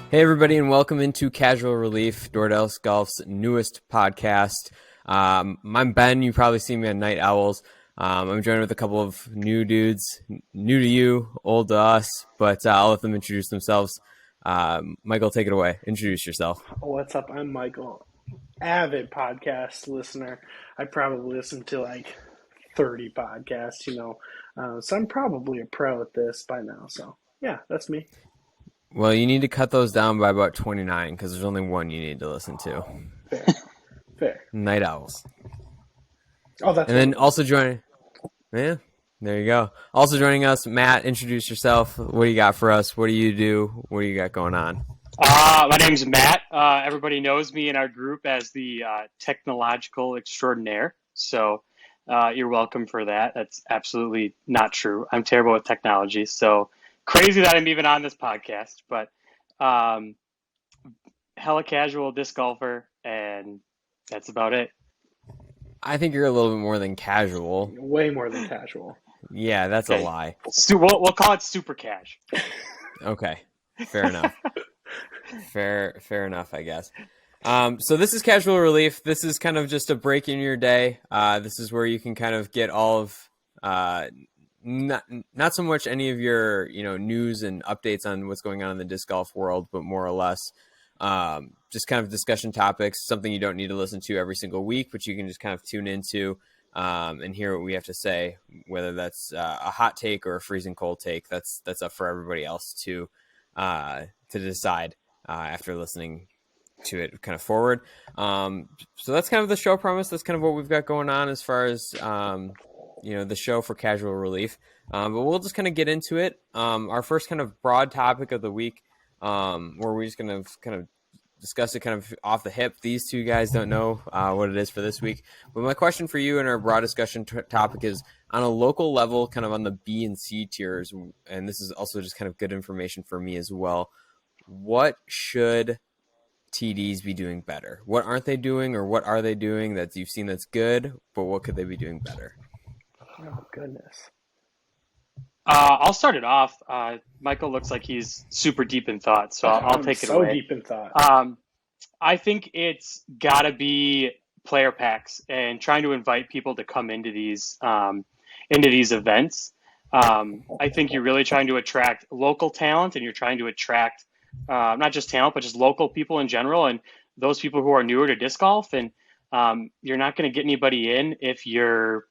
Hey, everybody, and welcome into Casual Relief, Dordell's Golf's newest podcast. I'm Ben. You probably see me on Night Owls. I'm joined with a couple of new dudes, new to you, old to us, but I'll let them introduce themselves. Michael, take it away. Introduce yourself. What's up? I'm Michael, avid podcast listener. I probably listen to like 30 podcasts, so I'm probably a pro at this by now. So, yeah, that's me. Well, you need to cut those down by about 29 because there's only one you need to listen to. Fair, fair. Night Owls. Oh, that's And then also joining, yeah, there you go. Also joining us, Matt, introduce yourself. What do you got for us? What do you do? What do you got going on? My name's Matt. Everybody knows me in our group as the technological extraordinaire. So you're welcome for that. That's absolutely not true. I'm terrible with technology. So crazy that I'm even on this podcast. But hella casual disc golfer, and that's about it. I think you're a little bit more than casual. way more than casual. Yeah, that's Okay. a lie. We'll call it super cash. Okay, fair enough. Fair enough, I guess. So this is Casual Relief. This is kind of just a break in your day. This is where you can kind of get all of not so much any of your news and updates on what's going on in the disc golf world, but more or less just kind of discussion topics, something you don't need to listen to every single week, but you can just kind of tune into and hear what we have to say, whether that's a hot take or a freezing cold take. That's up for everybody else to decide after listening to it kind of forward. So that's kind of the show promise. That's kind of what we've got going on as far as the show for Casual Relief. But we'll just kind of get into it. Our first kind of broad topic of the week, where we're just going to kind of discuss it kind of off the hip. These two guys don't know what it is for this week. But my question for you and our broad discussion topic is, on a local level, kind of on the B and C tiers, and this is also just kind of good information for me as well, what should TDs be doing better? What aren't they doing, or what are they doing that you've seen that's good, but what could they be doing better? Oh, goodness. I'll start it off. Michael looks like he's super deep in thought, so I'll take it so away. deep in thought. I think it's got to be player packs and trying to invite people to come into these events. I think you're really trying to attract local talent, and you're trying to attract not just talent, but just local people in general, and those people who are newer to disc golf. And you're not going to get anybody in if you're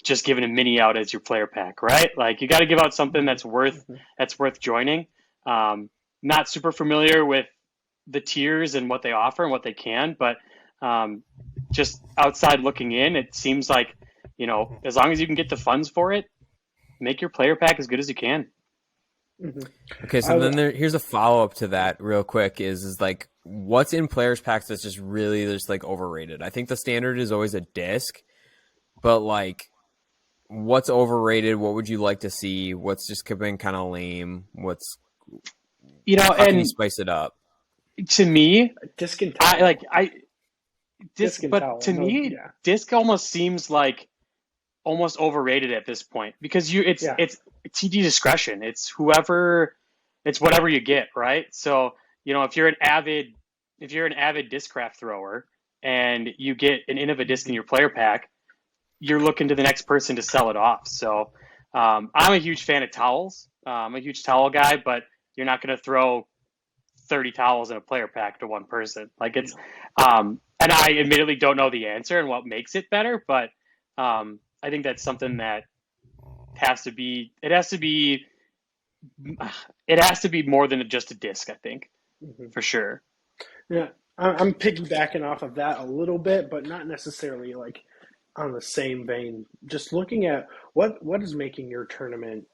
just giving a mini out as your player pack, right? Like, you got to give out something that's worth joining. Not super familiar with the tiers and what they offer and what they can, but just outside looking in, it seems like, as long as you can get the funds for it, make your player pack as good as you can. Okay, so then here's a follow-up to that real quick is like, what's in players packs that's just really just like overrated? I think the standard is always a disc, but like, what's overrated? What would you like to see? What's just been kind of lame? How can you spice it up? To me, Disc and towel. disc, and but towel. to me, yeah. disc almost seems like almost overrated at this point, because it's TD discretion. It's whatever you get, right? So, if you're an avid discraft thrower and you get an Innova disc in your player pack, you're looking to the next person to sell it off. So I'm a huge fan of towels. I'm a huge towel guy, but you're not going to throw 30 towels in a player pack to one person. Like, it's and I admittedly don't know the answer and what makes it better, but I think that's something that has to be more than just a disc, I think, for sure. Yeah, I'm piggybacking off of that a little bit, but not necessarily like on the same vein. Just looking at what is making your tournament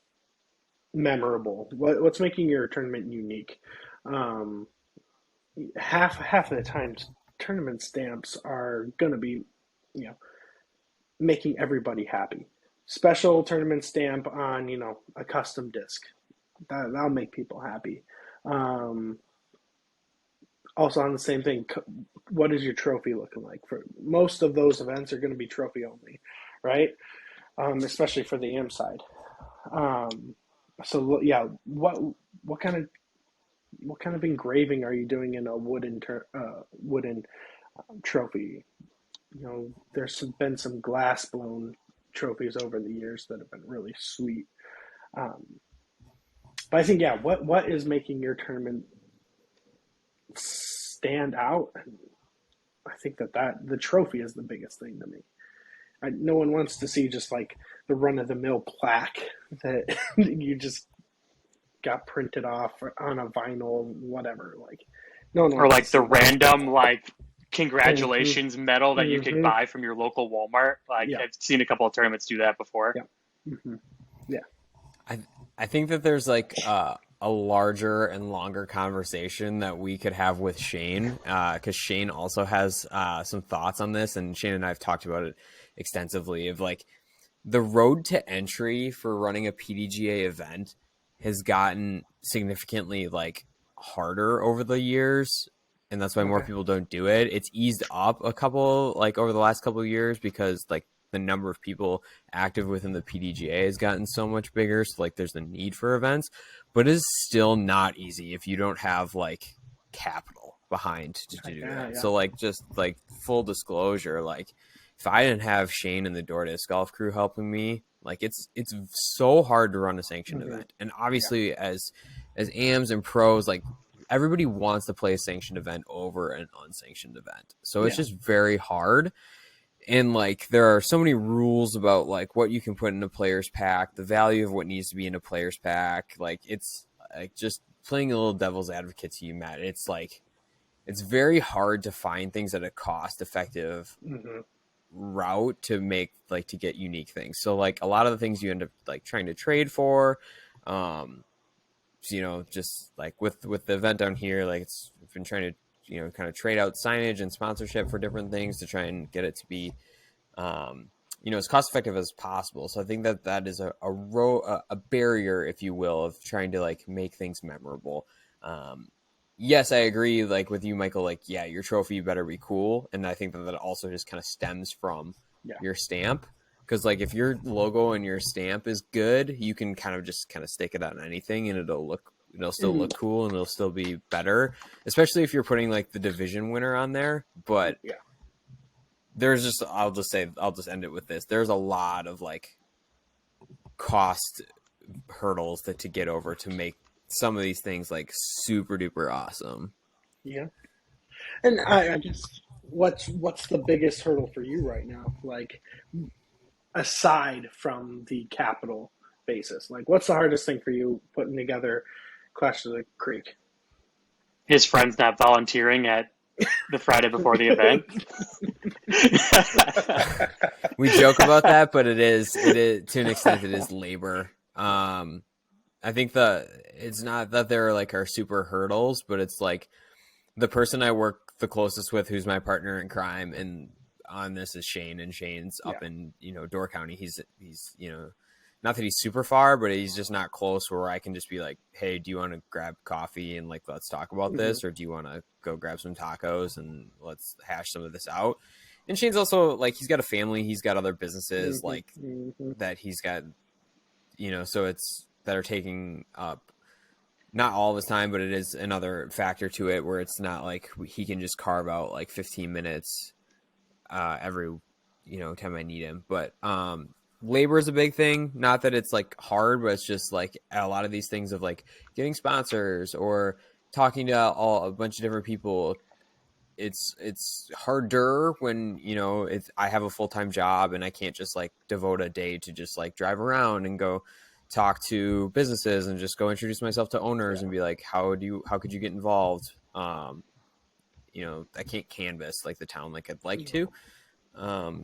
memorable. What's making your tournament unique? Half of the times, tournament stamps are gonna be, making everybody happy. Special tournament stamp on, a custom disc. That'll make people happy. Also on the same thing, what is your trophy looking like? For most of those events are going to be trophy only, right? Especially for the AM side. So yeah, what kind of what kind of engraving are you doing in a wooden trophy? You know, been some glass blown trophies over the years that have been really sweet. Um, but I think, yeah, what is making your tournament stand out? I think that the trophy is the biggest thing to me. No one wants to see just like the run of the mill plaque that you just got printed off on a vinyl, whatever. Like, no one Or wants to like the see that. random like Mm-hmm, congratulations medal that you could mm-hmm, buy from your local Walmart. Like yeah, I've seen a couple of tournaments do that before. yeah, mm-hmm, yeah, I I think that there's like a larger and longer conversation that we could have with Shane, because Shane also has some thoughts on this, and Shane and I have talked about it extensively. Of like the road to entry for running a PDGA event has gotten significantly like harder over the years, and that's why more okay, people don't do it. It's eased up a couple like over the last couple of years because like the number of people active within the PDGA has gotten so much bigger. So like there's the need for events, but it's still not easy if you don't have like capital behind to do yeah, that. yeah, So like just like full disclosure, like if I didn't have Shane and the Door Disc Golf crew helping me, like it's so hard to run a sanctioned mm-hmm, event. And yeah, obviously as AMs and pros, like everybody wants to play a sanctioned event over an unsanctioned event. So it's yeah, just very hard. And like there are so many rules about like what you can put in a player's pack, the value of what needs to be in a player's pack. Like it's like just playing a little devil's advocate to you, Matt. It's like it's very hard to find things at a cost effective mm-hmm, route to make like to get unique things. So like a lot of the things you end up like trying to trade for, um, just like with the event down here, like it's we've been trying to kind of trade out signage and sponsorship for different things to try and get it to be as cost effective as possible. So I think that is a barrier, if you will, of trying to like make things memorable. Yes, I agree. Like with you, Michael. Like, yeah, your trophy better be cool, and I think that also just kind of stems from yeah, your stamp. Because like if your logo and your stamp is good, you can kind of stick it on anything, and it'll still mm, look cool, and it'll still be better. Especially if you're putting like the division winner on there. But yeah, there's just I'll just end it with this. There's a lot of like cost hurdles to get over to make some of these things like super duper awesome. yeah. And I guess what's the biggest hurdle for you right now? Like aside from the capital basis, like what's the hardest thing for you putting together Clash of the Creek? His friends not volunteering at the Friday before the event. We joke about that, but it is to an extent it is labor. I think it's not that there like are super hurdles, but it's like the person I work the closest with, who's my partner in crime, and on this is Shane, and Shane's Yeah. up in Door County. He's not that he's super far, but he's just not close where I can just be like, hey, do you want to grab coffee and like let's talk about Mm-hmm. this, or do you want to go grab some tacos and let's hash some of this out? And Shane's also like he's got a family, he's got other businesses Mm-hmm. like Mm-hmm. that he's got, so it's that are taking up not all of his time, but it is another factor to it where it's not like he can just carve out like 15 minutes every time I need him. But labor is a big thing. Not that it's like hard, but it's just like a lot of these things of like getting sponsors or talking to a bunch of different people. It's harder when I have a full-time job and I can't just like devote a day to just like drive around and go talk to businesses and just go introduce myself to owners Yeah. and be like, how could you get involved? I can't canvas like the town like I'd like to.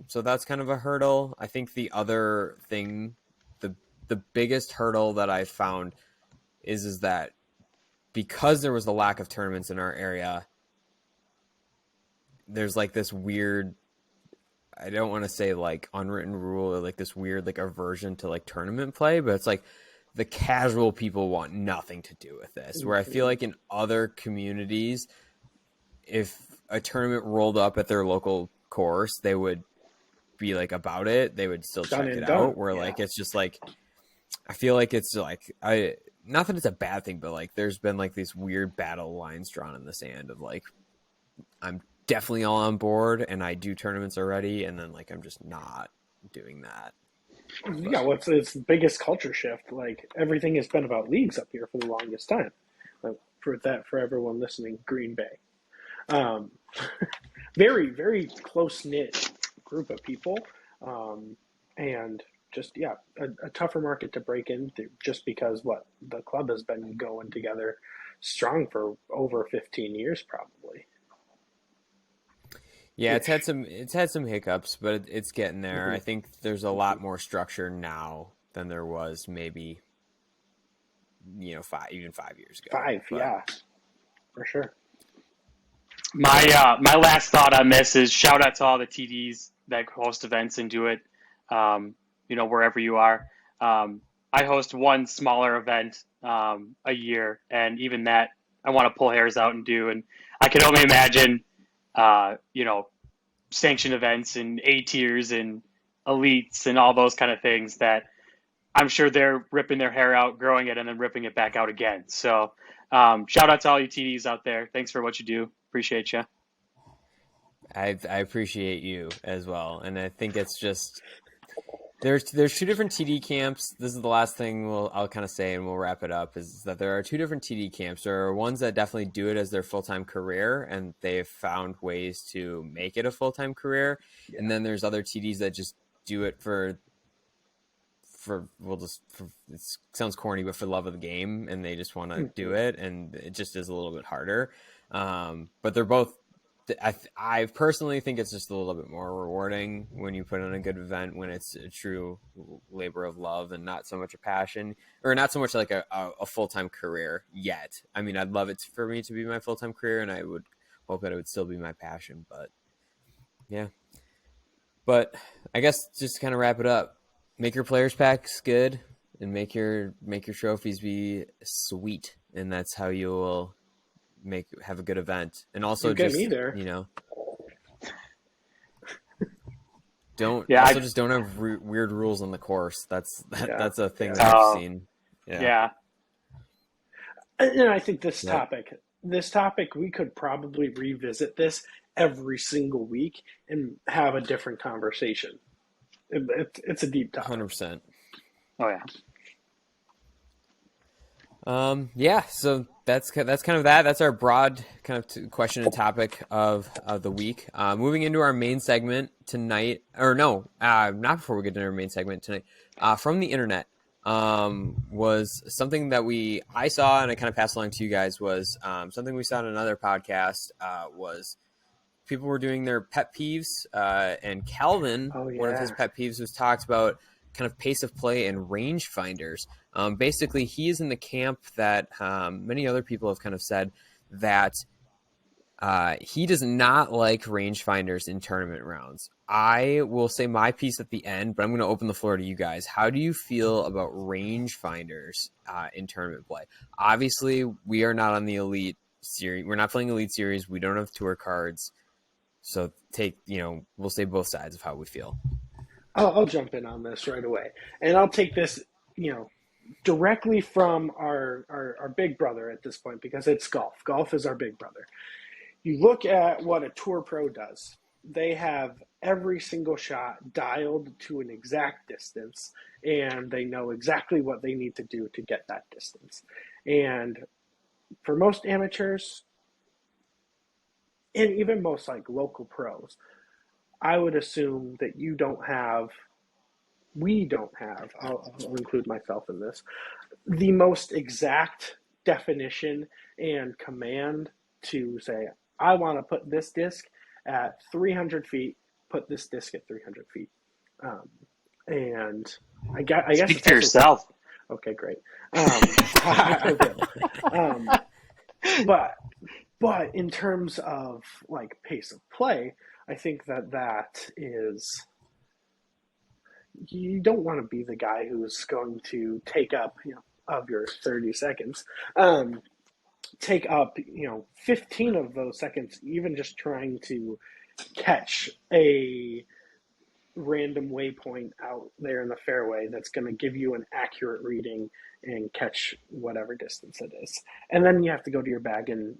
So that's kind of a hurdle. I think the other thing, the biggest hurdle that I found is that because there was the lack of tournaments in our area, there's like this weird, I don't want to say like unwritten rule or like this weird like aversion to like tournament play, but it's like the casual people want nothing to do with this. Where I feel like in other communities, if a tournament rolled up at their local course, they would be like about it. They would still Done check and it done. out. Where Yeah. like it's just like I feel like it's like not that it's a bad thing, but like there's been like these weird battle lines drawn in the sand of like I'm definitely all on board and I do tournaments already, and then like I'm just not doing that. Yeah, it's the biggest culture shift. Like everything has been about leagues up here for the longest time. For everyone listening, Green Bay, um, very very close knit group of people, and just a tougher market to break into just because what the club has been going together strong for over 15 years probably. Yeah, it's had some hiccups, but it's getting there. Mm-hmm. I think there's a lot more structure now than there was maybe 5 years ago. Five, But yeah, for sure. My last thought on this is shout out to all the TDs that host events and do it, wherever you are. I host one smaller event a year, and even that I want to pull hairs out and do. And I can only imagine, sanctioned events and A tiers and elites and all those kind of things that I'm sure they're ripping their hair out, growing it, and then ripping it back out again. So shout out to all you TDs out there. Thanks for what you do. Appreciate you. I appreciate you as well, and I think it's just there's two different TD camps. This is the last thing I'll kind of say, and we'll wrap it up. Is that there are two different TD camps. There are ones that definitely do it as their full-time career, and they've found ways to make it a full-time career. Yeah. And then there's other TDs that just do it it sounds corny, but for the love of the game, and they just want to do it, and it just is a little bit harder. But they're both. I personally think it's just a little bit more rewarding when you put on a good event, when it's a true labor of love and not so much a passion, or not so much like a full-time career yet. I mean, I'd love it for me to be my full-time career, and I would hope that it would still be my passion, but yeah. But I guess just to kind of wrap it up, make your players packs good and make your trophies be sweet, and that's how you will have a good event. And also just don't have weird rules on the course. That's a thing that I've seen. Yeah. And I think this topic we could probably revisit this every single week and have a different conversation. It's a deep topic. 100%. Oh yeah. So that's kind of that. That's our broad kind of question and topic of the week. Moving into our main segment tonight, or no, not before we get to our main segment tonight. From the internet was something that I saw and I kind of passed along to you guys was something we saw in another podcast. Was people were doing their pet peeves, and Calvin, one of his pet peeves was talked about kind of pace of play and rangefinders. Basically, he is in the camp that many other people have kind of said that he does not like rangefinders in tournament rounds. I will say my piece at the end, but I'm going to open the floor to you guys. How do you feel about rangefinders in tournament play? Obviously, we are not on the Elite Series. We're not playing Elite Series. We don't have tour cards. So we'll say both sides of how we feel. I'll jump in on this right away, and I'll take this, directly from our big brother at this point, because it's golf. Golf is our big brother. You look at what a tour pro does. They have every single shot dialed to an exact distance, and they know exactly what they need to do to get that distance. And for most amateurs, and even most like local pros, I would assume that we don't have, I'll include myself in this, the most exact definition and command to say, I want to put this disc at 300 feet, put this disc at 300 feet. And I guess speak for yourself. Okay, great. I will. But in terms of like pace of play, I think that is, you don't want to be the guy who's going to take up, of your 30 seconds, take up, 15 of those seconds, even just trying to catch a random waypoint out there in the fairway that's going to give you an accurate reading and catch whatever distance it is. And then you have to go to your bag and,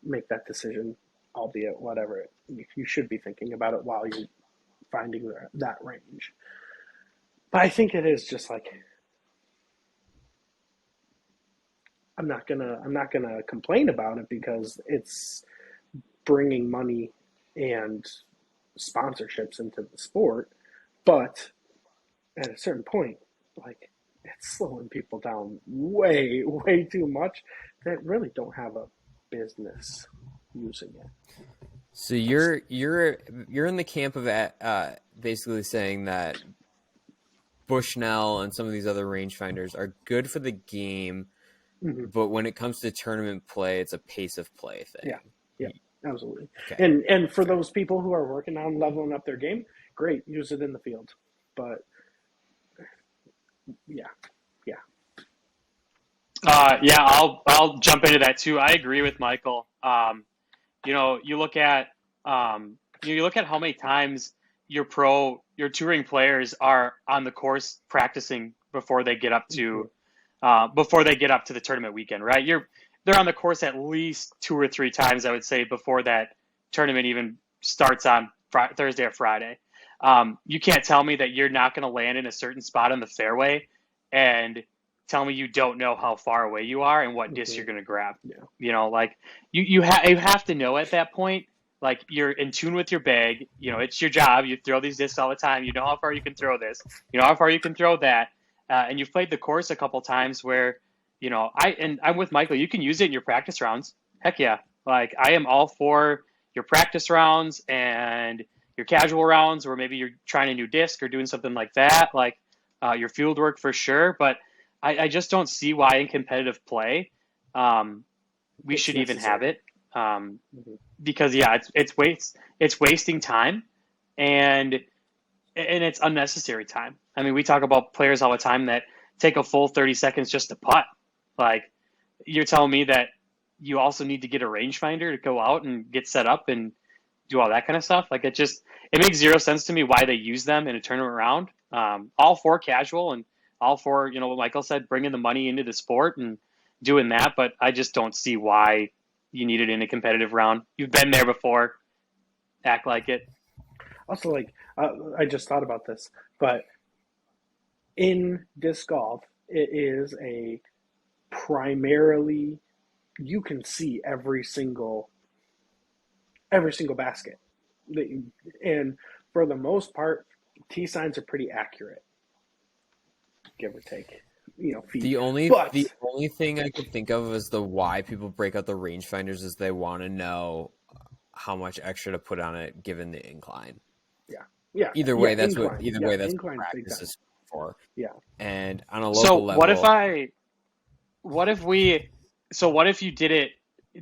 make that decision, albeit whatever you should be thinking about it while you're finding that range. But I think it is just like, I'm not gonna complain about it because it's bringing money and sponsorships into the sport, but at a certain point, like, it's slowing people down way, way too much that really don't have a business using it. So you're in the camp of basically saying that Bushnell and some of these other rangefinders are good for the game, but when it comes to tournament play, it's a pace of play thing. Yeah, absolutely. Okay. And for those people who are working on leveling up their game, great, use it in the field. But yeah. I'll jump into that too. I agree with Michael. You look at how many times your touring players are on the course practicing before they get up to the tournament weekend, right? They're on the course at least 2 or 3 times, I would say, before that tournament even starts on Thursday or Friday. You can't tell me that you're not going to land in a certain spot on the fairway and tell me you don't know how far away you are and what disc you're going to grab. Yeah. You have to know at that point, like, you're in tune with your bag. It's your job. You throw these discs all the time. You know how far you can throw this. You know how far you can throw that. And you've played the course a couple times where, I'm with Michael. You can use it in your practice rounds. Heck yeah. Like, I am all for your practice rounds and your casual rounds where maybe you're trying a new disc or doing something like that, like your field work for sure. But I just don't see why in competitive play we should even have it. Because it's wasting time and it's unnecessary time. I mean, we talk about players all the time that take a full 30 seconds just to putt. Like, you're telling me that you also need to get a rangefinder to go out and get set up and do all that kind of stuff. Like, it makes zero sense to me why they use them in a tournament round. All for casual and all for, what Michael said, bringing the money into the sport and doing that. But I just don't see why you need it in a competitive round. You've been there before. Act like it. Also, like, I just thought about this, but in disc golf, it is a primarily, you can see every single basket, and for the most part, tee signs are pretty accurate, give or take, feet. The only thing I could think of is the why people break out the rangefinders is they want to know how much extra to put on it given the incline. Yeah. Either way, that's incline. what Incline, practice is for. Yeah. And on a local level. What if you did it?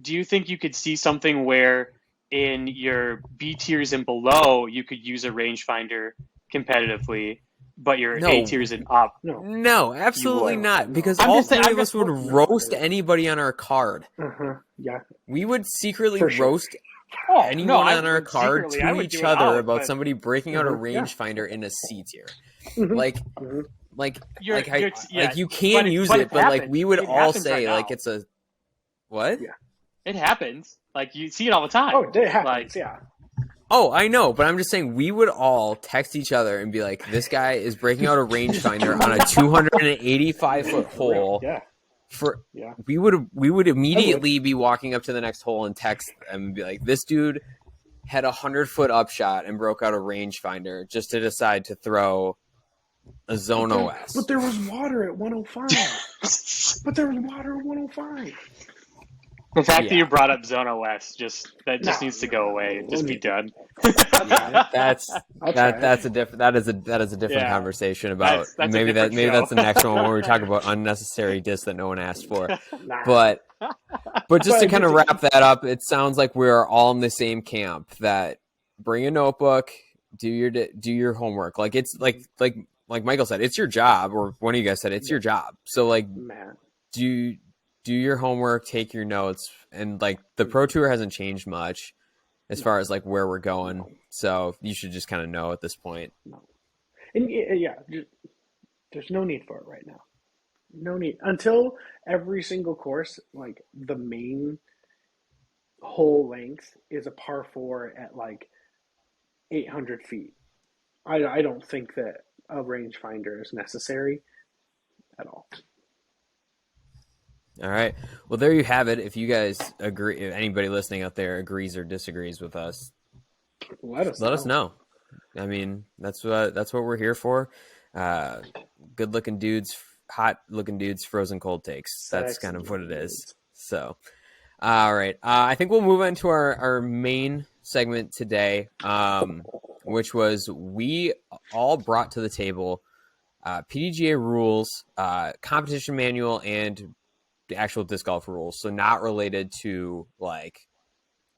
Do you think you could see something where in your B tiers and below you could use a rangefinder competitively, but your A tiers and up? No, absolutely not. Because all three of us would roast anybody on our card. Yeah. We would secretly roast anyone on our card to each other about somebody breaking out a rangefinder in a C tier. You can use it, but like we would all say like it's a what? Yeah. It happens. Like, you see it all the time. Oh, it happens. Yeah. Oh, I know, but I'm just saying we would all text each other and be like, "This guy is breaking out a rangefinder on a 285-foot hole." Yeah. We would immediately be walking up to the next hole and text them and be like, "This dude had 100-foot upshot and broke out a rangefinder just to decide to throw a zone OS." But there was water at 105. The fact that you brought up Zone OS just needs to go away. Just be done. That's a different conversation about maybe that's the next one where we talk about unnecessary discs that no one asked for. But just to kind of wrap that up, it sounds like we're all in the same camp that bring a notebook, do your homework. Like, it's like Michael said, it's your job, or one of you guys said it's your job. So like, do your homework, take your notes, and like the Pro Tour hasn't changed much. as No, far as like where we're going. no, So you should just kind of know at this point. no. And yeah, there's no need for it right now. No need until every single course, like the main whole length, is a par four at like 800 feet. I don't think that a rangefinder is necessary at all. All right. Well, there you have it. If you guys agree, if anybody listening out there agrees or disagrees with us, Let us let us know. know. I mean, that's what we're here for. Uh, good looking dudes, hot looking dudes, frozen cold takes. That's kind Sexy of what it is. dudes. So, all right. I think we'll move on to our main segment today, which was we all brought to the table PDGA rules, competition manual, and the actual disc golf rules. So not related to like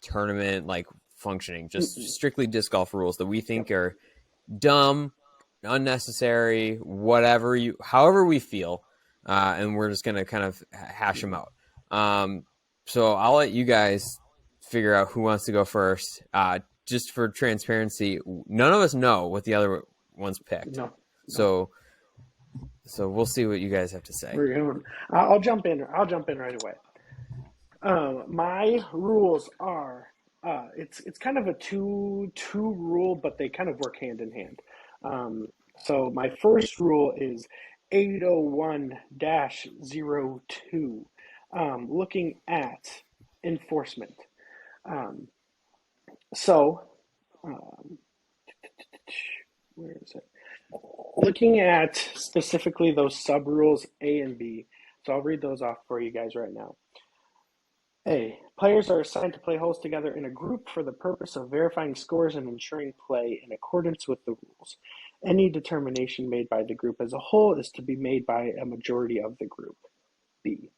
tournament like functioning, just Mm-mm. strictly disc golf rules that we think Yep. are dumb, unnecessary, however we feel, and we're just gonna kind of hash them out. So I'll let you guys figure out who wants to go first. Just for transparency, none of us know what the other ones picked, No, no. so we'll see what you guys have to say. We're going. I'll jump in. I'll jump in right away. My rules are. It's kind of a two rule, but they kind of work hand in hand. So my first rule is 801-02, looking at enforcement. Um, so, um, where is it? Looking at specifically those sub rules A and B. So I'll read those off for you guys right now. A. Players are assigned to play holes together in a group for the purpose of verifying scores and ensuring play in accordance with the rules. Any determination made by the group as a whole is to be made by a majority of the group. B.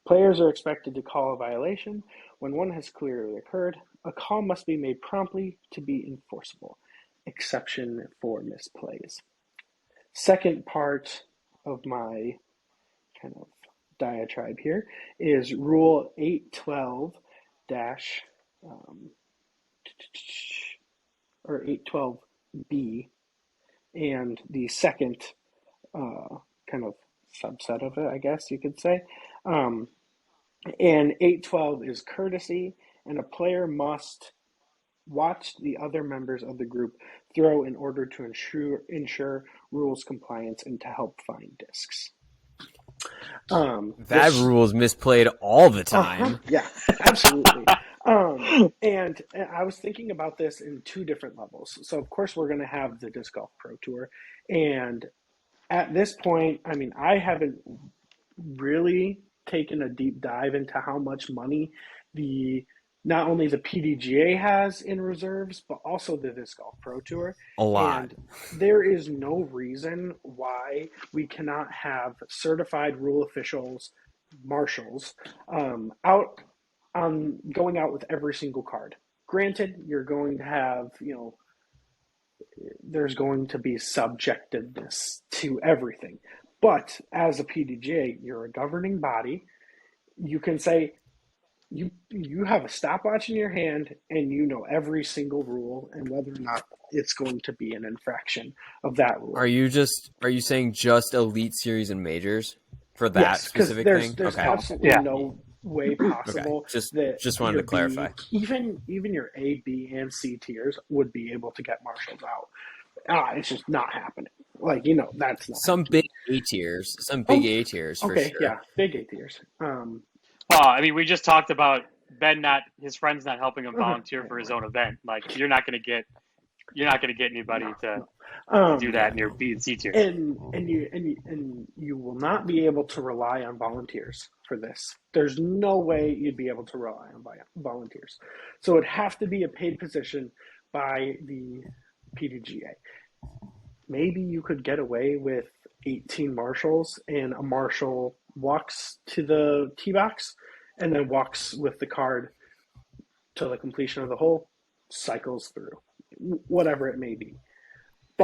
Players are expected to call a violation when one has clearly occurred. A call must be made promptly to be enforceable. Exception for misplays. Second part of my kind of diatribe here is Rule 812 dash or 812B, and the second kind of subset of it, I guess you could say. And 812 is courtesy, and a player must watch the other members of the group throw in order to ensure rules compliance and to help find discs. That This rule is misplayed all the time. Yeah, absolutely. And I was thinking about this in two different levels. So, of course, we're going to have the Disc Golf Pro Tour. And at this point, I mean, I haven't really taken a deep dive into how much money the not only the PDGA has in reserves, but also the Disc Golf Pro Tour. A lot. And there is no reason why we cannot have certified rule officials, marshals, out on going out with every single card. Granted, you're going to have, there's going to be subjectiveness to everything. But as a PDGA, you're a governing body. You can say, you have a stopwatch in your hand and you know every single rule and whether or not it's going to be an infraction of that rule. Are you saying just Elite Series and Majors for that Yes, because specific there's thing? there's Okay. absolutely Yeah. no way Okay. possible that Just wanted your to clarify. even your A, B, and C tiers would be able to get marshals out. It's just not happening. That's not Some happening. big A tiers for Okay, sure. yeah, big A tiers. Well, I mean, we just talked about his friends not helping him volunteer Yeah, for his right. own event. Like, you're not going to get anybody No, to no. do that in your B and C tier. And you will not be able to rely on volunteers for this. There's no way you'd be able to rely on volunteers. So it'd have to be a paid position by the PDGA. Maybe you could get away with 18 marshals, and a marshal walks to the tee box and then walks with the card to the completion of the hole, cycles through, whatever it may be.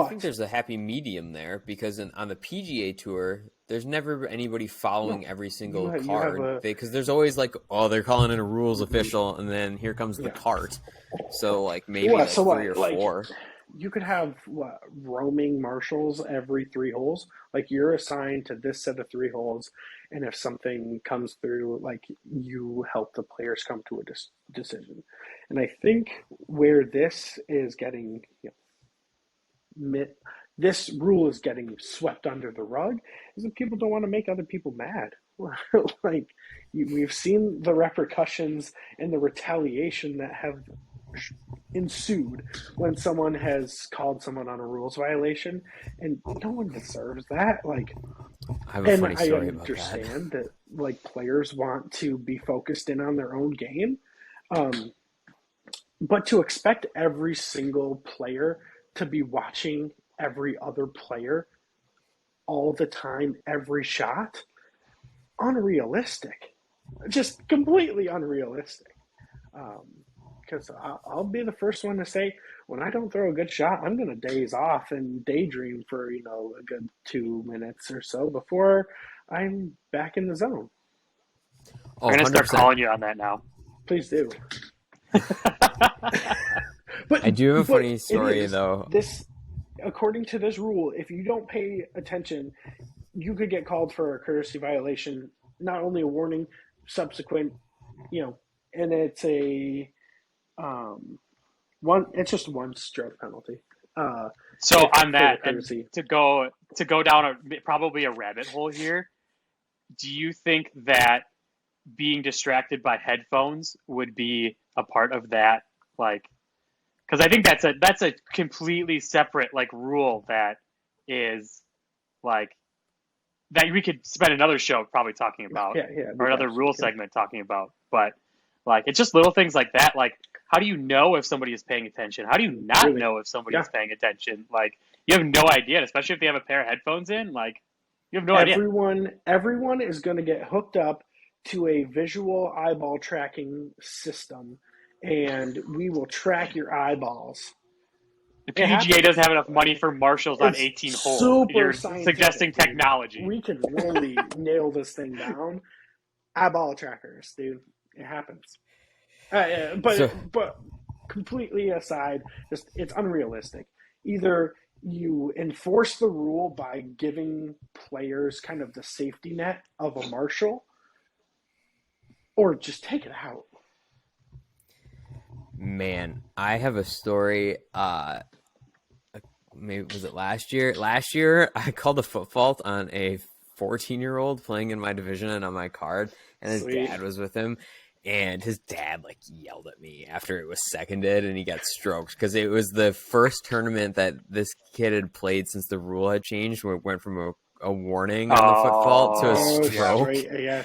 think there's a happy medium there because on the PGA Tour, there's never anybody following every single card because there's always like, oh, they're calling in a rules official, and then here comes the cart. So like maybe like 3 or 4. You could have roaming marshals every 3 holes. Like you're assigned to this set of 3 holes, and if something comes through, like you help the players come to a decision. And I think where this is getting, this rule is getting swept under the rug is that people don't want to make other people mad. Like we've seen the repercussions and the retaliation that have ensued when someone has called someone on a rules violation, and no one deserves that. Like, I have a funny story about that. I understand that like players want to be focused in on their own game, but to expect every single player to be watching every other player all the time, every shot, unrealistic. Just completely unrealistic. Because I'll be the first one to say, when I don't throw a good shot, I'm going to daze off and daydream for, a good 2 minutes or so before I'm back in the zone. I'm going to start calling you on that now. Please do. But I do have a funny story, though. This, according to this rule, if you don't pay attention, you could get called for a courtesy violation, not only a warning, subsequent, and it's a it's just 1 stroke penalty. So on that, and to go down probably a rabbit hole here, do you think that being distracted by headphones would be a part of that? Like, because I think that's a completely separate like rule that is like that we could spend another show probably talking about, or another rule segment talking about. But like, it's just little things like that. Like, how do you know if somebody is paying attention? How do you not know if somebody is paying attention? Like, you have no idea, especially if they have a pair of headphones in. Like, you have no idea. Everyone is going to get hooked up to a visual eyeball tracking system, and we will track your eyeballs. The PGA doesn't have enough money for marshals on 18 holes. You're suggesting technology. We can really nail this thing down. Eyeball trackers, dude. It happens. But completely aside, just it's unrealistic. Either you enforce the rule by giving players kind of the safety net of a marshal, or just take it out. Man, I have a story. Maybe was it last year? Last year, I called a foot fault on a 14-year-old playing in my division and on my card, and his dad was with him. And his dad like yelled at me after it was seconded, and he got stroked because it was the first tournament that this kid had played since the rule had changed, where it went from a warning on the foot fault to a stroke.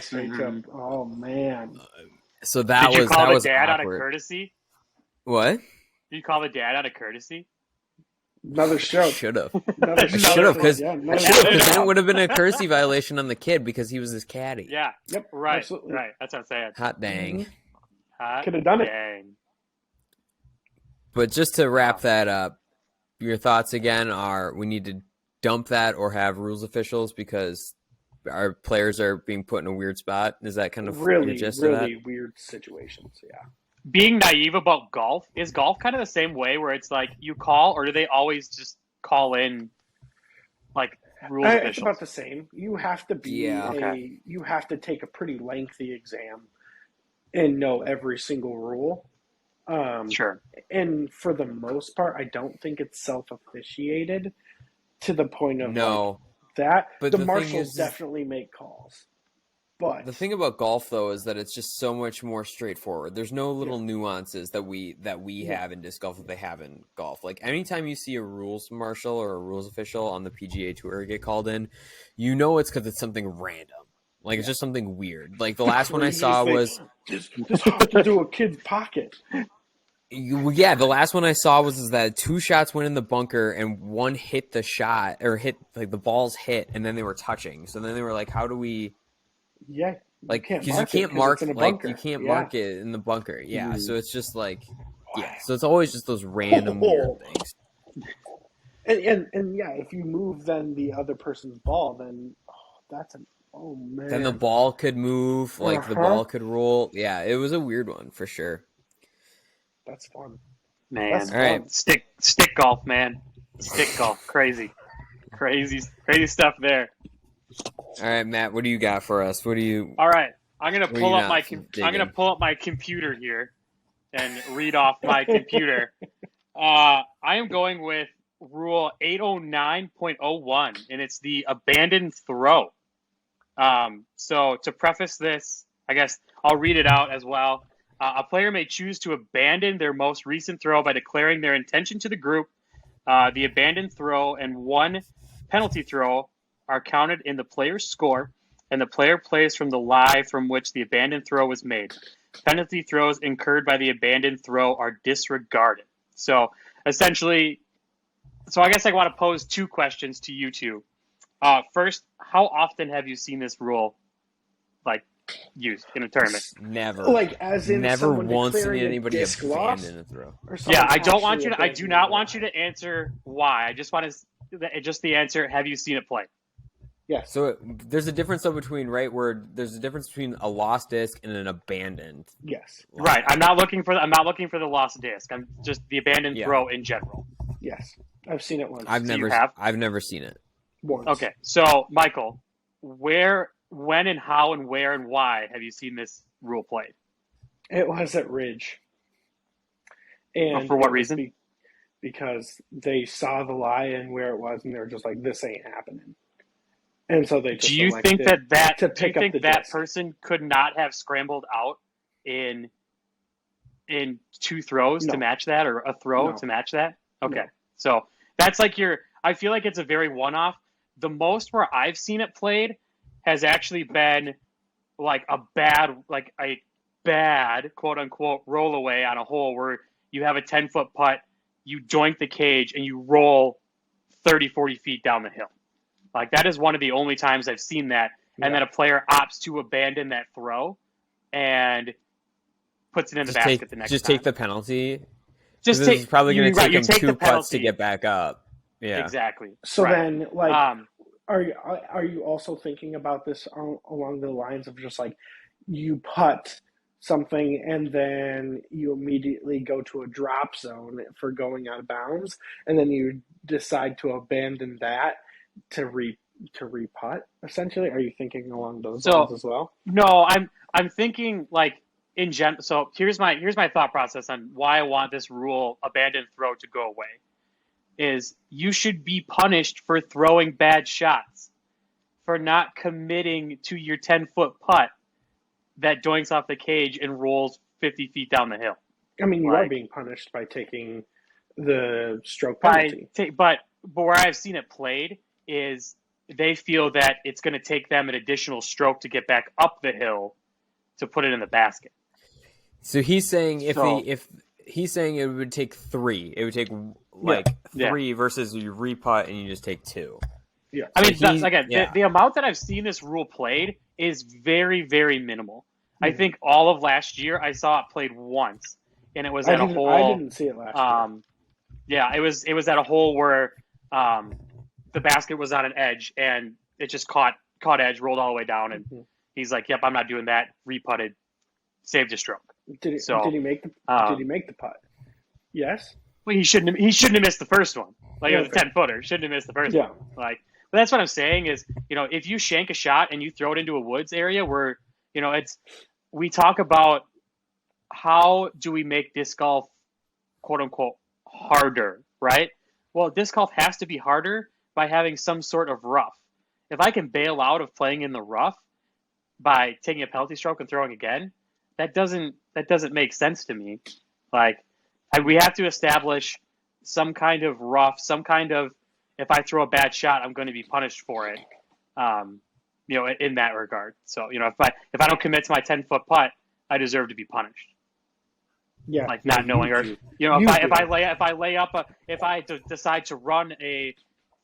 Straight up. Oh man! So that Did you was call that was the dad awkward. Out of courtesy? What? Did you call the dad out of courtesy? Another stroke. Should have. Because then it would have been a courtesy violation on the kid because he was his caddy. Yeah. Yep. Right. Absolutely. Right. That's what I'm saying. Hot dang. Could have done it. But just to wrap that up, your thoughts again are we need to dump that or have rules officials because our players are being put in a weird spot. Is that kind of really that? Weird situations? Yeah. Being naive about golf, is golf kind of the same way where it's like you call, or do they always just call in like rules officials? It's about the same. You have to be you have to take a pretty lengthy exam and know every single rule. Sure. And for the most part, I don't think it's self-officiated to the point of that. But the marshals definitely make calls. But the thing about golf, though, is that it's just so much more straightforward. There's no little nuances that we have in disc golf that they have in golf. Like anytime you see a rules marshal or a rules official on the PGA Tour get called in, you know it's because it's something random. Like it's just something weird. Like the last one I saw was just hop into a kid's pocket. The last one I saw was that 2 shots went in the bunker and one hit the shot or hit like the balls hit and then they were touching. So then they were like, how do we? Yeah, like because you can't mark like you can't mark it in the bunker. Yeah, so it's just like so it's always just those random weird things. And yeah, if you move then the other person's ball, then that's an oh Then the man. ball could move, like the Uh-huh. ball could roll. Yeah, it was a weird one for sure. That's fun. That's Man, All right, fun. stick golf, man. Stick golf, crazy stuff there. all right, Matt. What do you got for us? All right, What are you not I'm gonna digging? pull up my computer here and read off my computer. I am going with Rule 809.01, and it's the abandoned throw. So to preface this, I guess I'll read it out as well. A player may choose to abandon their most recent throw by declaring their intention to the group. The abandoned throw and one penalty throw are counted in the player's score, and the player plays from the lie from which the abandoned throw was made. Penalty throws incurred by the abandoned throw are disregarded. So essentially, I guess I want to pose two questions to you two. First, how often have you seen this rule like used in a tournament? Never, Like as in never someone once seen declaring a anybody disc loss, abandon a throw. or Yeah, someone I don't want actually you to. I do not want you abandoning to answer why. I just want to just the answer. Have you seen it play? the lie. Yes. So there's a difference though between where there's a difference between a lost disc and an abandoned. Yes. Lie. Right. I'm not looking for the lost disc. I'm just the abandoned Yeah. throw in general. Yes. I've seen it once. I've So you never have? I've never seen it. Once. Okay. So Michael, where, when, and how, and where, and why have you seen this rule played? It was at Ridge. And For what it was reason? because they saw the lie and where it was, and they were just like, "This ain't happening." And so they just Do you think elected that to do you pick up think the that disc. person could not have scrambled out in two throws to No. match that, or a throw No. to match that? Okay. No. So that's like I feel like it's a very one-off. The most where I've seen it played has actually been like a bad quote unquote roll away on a hole where you have a 10-foot putt, you joint the cage, and you roll 30, 40 feet down the hill. Like that is one of the only times I've seen that. And Yeah. then a player opts to abandon that throw and puts it in the basket the next Just time. take the penalty. Just This take. is probably going to take you him take the 2 putts to penalty. get back up. Yeah. Exactly. So Right. then, like, Um, are you also thinking about this along the lines of just like you putt something and then you immediately go to a drop zone for going out of bounds, and then you decide to abandon that to re-putt? Essentially, are you thinking along those lines so as well? no, I'm thinking like in general. So here's my thought process on why I want this rule abandoned throw to go away. Is you should be punished for throwing bad shots, for not committing to your 10-foot putt that doinks off the cage and rolls 50 feet down the hill. I mean, you are Like, being punished by taking the stroke penalty. but where I've seen it played is they feel that it's going to take them an additional stroke to get back up the hill to put it in the basket. So he's saying So- if he's saying it would take 3, it would take like Yeah. 3 versus you re-putt and you just take 2. Yeah. I mean, So again, yeah. the amount that I've seen this rule played is very, very minimal. I think all of last year I saw it played once, and it was at a hole. I didn't see it last year. Yeah, it was at a hole where the basket was on an edge, and it just caught edge, rolled all the way down, and he's like, "Yep, I'm not doing that." Re-putted, saved a stroke. Did So, he make the putt? Yes. Well, he shouldn't have missed the first one. Like it was a Okay. 10-footer. Shouldn't have missed the first Yeah. one. Like, but that's what I'm saying is, if you shank a shot and you throw it into a woods area where, we talk about how do we make disc golf, quote unquote, harder, right? Well, disc golf has to be harder by having some sort of rough. If I can bail out of playing in the rough by taking a penalty stroke and throwing again, that doesn't make sense to me. Like, we have to establish some kind of rough, some kind of, if I throw a bad shot, I'm going to be punished for it. In that regard. So, if I don't commit to my 10-foot putt, I deserve to be punished. Yeah. Like not knowing, or do. if I decide to run a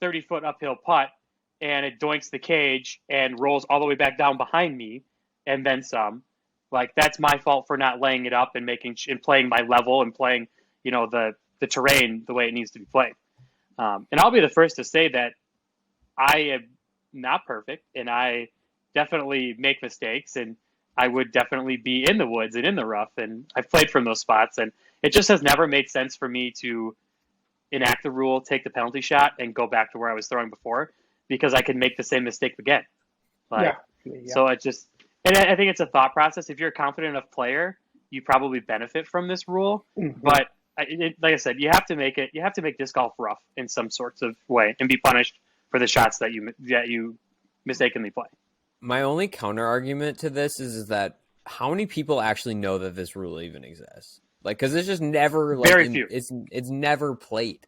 30-foot uphill putt and it doinks the cage and rolls all the way back down behind me, and then some, like that's my fault for not laying it up and playing my level and playing, the terrain the way it needs to be played. And I'll be the first to say that I am not perfect, and I definitely make mistakes, and I would definitely be in the woods and in the rough, and I've played from those spots, and it just has never made sense for me to enact the rule, take the penalty shot, and go back to where I was throwing before, because I could make the same mistake again. Like, so it just, and I think it's a thought process. If you're a confident enough player, you probably benefit from this rule. But like I said, you have to make disc golf rough in some sorts of way and be punished for the shots that you mistakenly play. My only counter argument to this is that how many people actually know that this rule even exists? Like, because it's just never very few. It's never played.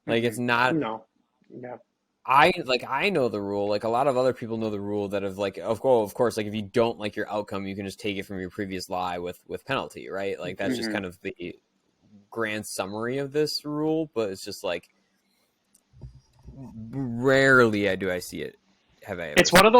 Like, it's not. No. Yeah. I know the rule. Like, a lot of other people know the rule that of like, of course, like if you don't like your outcome, you can just take it from your previous lie with penalty, right? Like that's just kind of the grand summary of this rule. But it's just like rarely do I see it. It's one of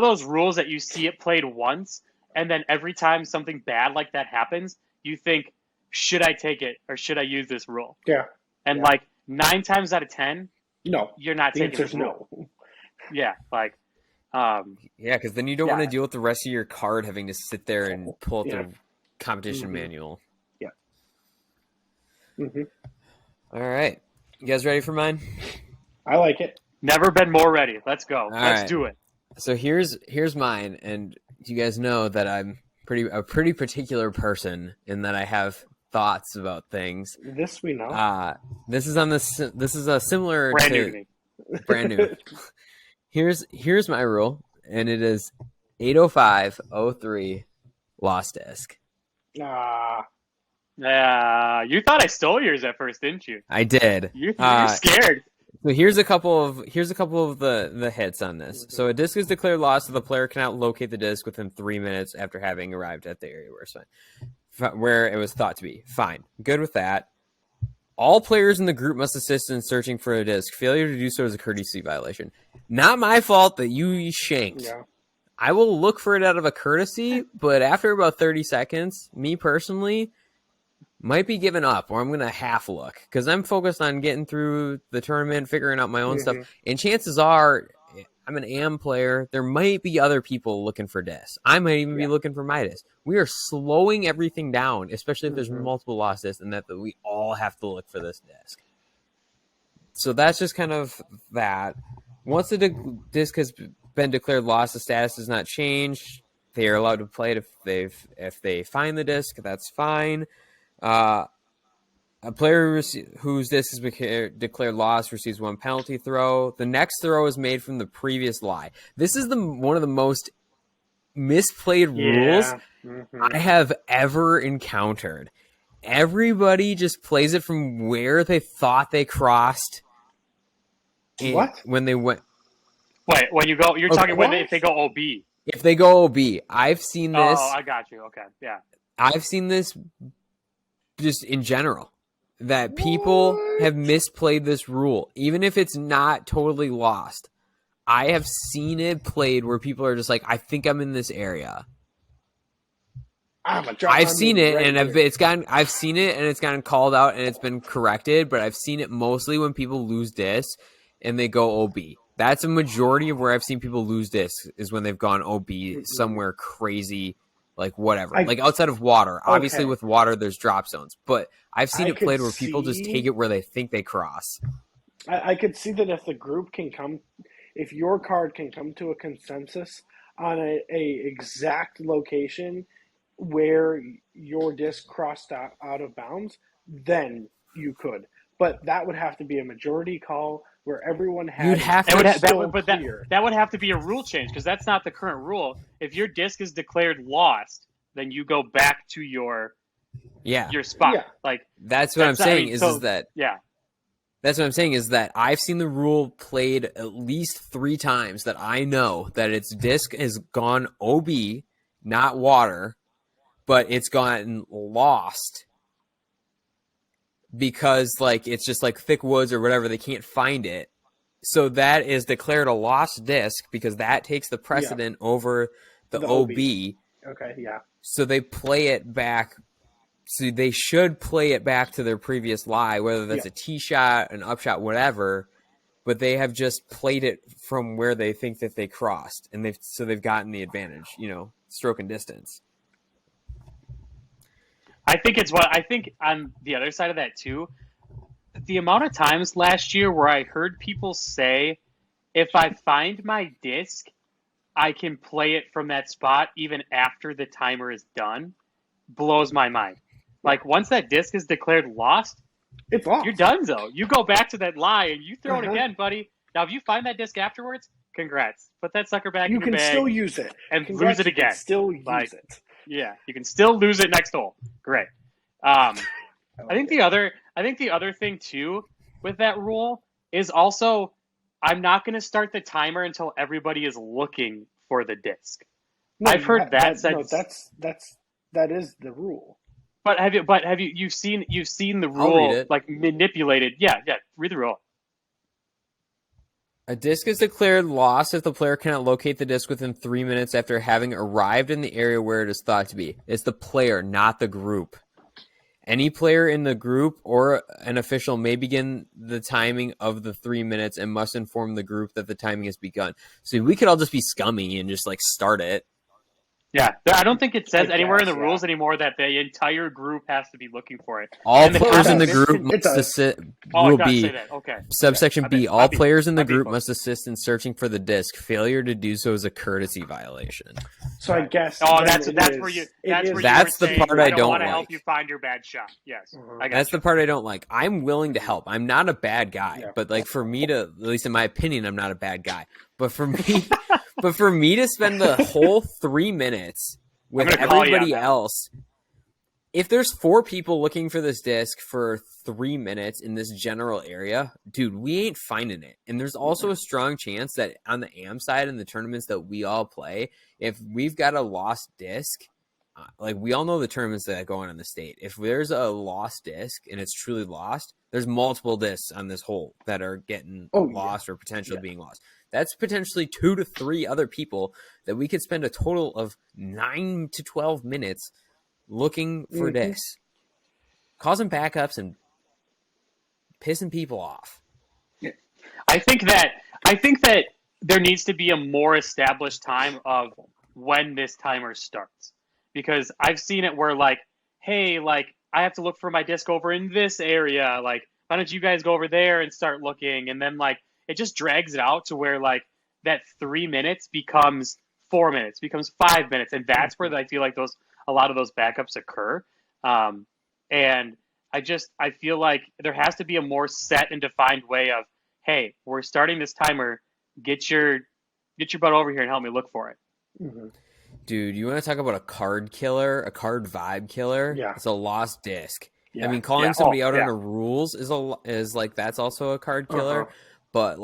those rules that you see it played once, and then every time something bad like that happens, you think, should I take it or should I use this rule? Yeah. And like 9 times out of 10, no, you're not taking this rule. No. Yeah, like, because then you don't want to deal with the rest of your card having to sit there and pull up the competition manual. Yeah. All right, you guys ready for mine? I like it. Never been more ready. Let's go. Let's do it. So here's mine, and you guys know that I'm a pretty particular person in that I have thoughts about things. This we know. This is a similar brand new to me. Brand new. Here's my rule, and it is 80503 lost disc. You thought I stole yours at first, didn't you? I did. You're scared. So here's a couple of the hits on this. So a disc is declared lost if the player cannot locate the disc within 3 minutes after having arrived at the area where it was thought to be. Fine. Good with that. All players in the group must assist in searching for a disc. Failure to do so is a courtesy violation. Not my fault that you shanked. Yeah. I will look for it out of a courtesy, but after about 30 seconds, me personally might be giving up, or I'm going to half look because I'm focused on getting through the tournament, figuring out my own stuff. And chances are, I'm an AM player. There might be other people looking for discs. I might even be looking for my disc. We are slowing everything down, especially if there's multiple lost discs, and that we all have to look for this disc. So that's just kind of that. Once the disc has been declared lost, the status does not change. They are allowed to play it if they find the disc. That's fine. A player whose disc is declared lost receives 1 penalty throw. The next throw is made from the previous lie. This is one of the most misplayed rules I have ever encountered. Everybody just plays it from where they thought they crossed. What? When they went. Wait, when you go, you're talking if they go OB. If they go OB, I've seen this. Oh, I got you. Okay, yeah. I've seen this just in general, that people have misplayed this rule, even if it's not totally lost. I have seen it played where people are just like, I think I'm in this area. I've seen it, and I've seen it, and it's gotten called out, and it's been corrected. But I've seen it mostly when people lose discs and they go OB. That's a majority of where I've seen people lose discs is when they've gone OB somewhere crazy. Like whatever, like outside of water. Obviously, with water, there's drop zones. But I've seen it played where people just take it where they think they cross. I could see that if the group if your card can come to a consensus on a exact location where your disc crossed out of bounds, then you could. But that would have to be a majority call where everyone had. You'd have to. That would have to be a rule change because that's not the current rule. If your disc is declared lost, then you go back to your spot. Yeah. Like that's what I'm saying. Is that That's what I'm saying is that I've seen the rule played at least 3 times that I know that its disc has gone OB, not water, but it's gotten lost. Because like it's just like thick woods or whatever, they can't find it. So that is declared a lost disc because that takes the precedent over the OB. Okay, yeah. So they play it back So they should play it back to their previous lie, whether that's a tee shot, an upshot, whatever. But they have just played it from where they think that they crossed, and they've gotten the advantage, stroke and distance. I think on the other side of that too, the amount of times last year where I heard people say, if I find my disc, I can play it from that spot even after the timer is done, blows my mind. Like, once that disc is declared lost, it's lost. You're done, though. You go back to that lie and you throw it again, buddy. Now, if you find that disc afterwards, congrats. Put that sucker back in your bag. You can still use it. And lose it again. Still use it. Yeah, you can still lose it next hole. Great. I think the other thing too with that rule is also, I'm not going to start the timer until everybody is looking for the disc. No, I've heard that said. No, that is the rule. But have you seen the rule like manipulated? Yeah, read the rule. A disc is declared lost if the player cannot locate the disc within 3 minutes after having arrived in the area where it is thought to be. It's the player, not the group. Any player in the group or an official may begin the timing of the 3 minutes and must inform the group that the timing has begun. So we could all just be scummy and just start it. Yeah, I don't think it says anywhere in the rules anymore that the entire group has to be looking for it. All players in the group must assist. Rule B. Okay. Subsection B. All players in the group must assist in searching for the disc. Failure to do so is a courtesy violation. So I guess. Oh, that's where you. That's the part I don't want to like. help you find your bad shot. Yes, that's the part I don't like. I'm willing to help. I'm not a bad guy, but for me to, at least in my opinion, I'm not a bad guy. But for me, to spend the whole 3 minutes with everybody else, if there's 4 people looking for this disc for 3 minutes in this general area, dude, we ain't finding it. And there's also a strong chance that on the AM side in the tournaments that we all play, if we've got a lost disc, we all know the tournaments that go on in the state. If there's a lost disc and it's truly lost, there's multiple discs on this hole that are getting lost or potentially being lost. That's potentially 2 to 3 other people that we could spend a total of 9 to 12 minutes looking for discs, causing backups and pissing people off. I think that there needs to be a more established time of when this timer starts, because I've seen it where hey, I have to look for my disc over in this area. Why don't you guys go over there and start looking? And then it just drags it out to where that 3 minutes becomes 4 minutes, becomes 5 minutes. And that's where I feel like a lot of those backups occur. And I feel like there has to be a more set and defined way of, hey, we're starting this timer. Get your butt over here and help me look for it. Mm-hmm. Dude, you want to talk about a card killer, a card vibe killer? Yeah. It's a lost disc. Yeah. I mean, calling somebody out on the rules is that's also a card killer. But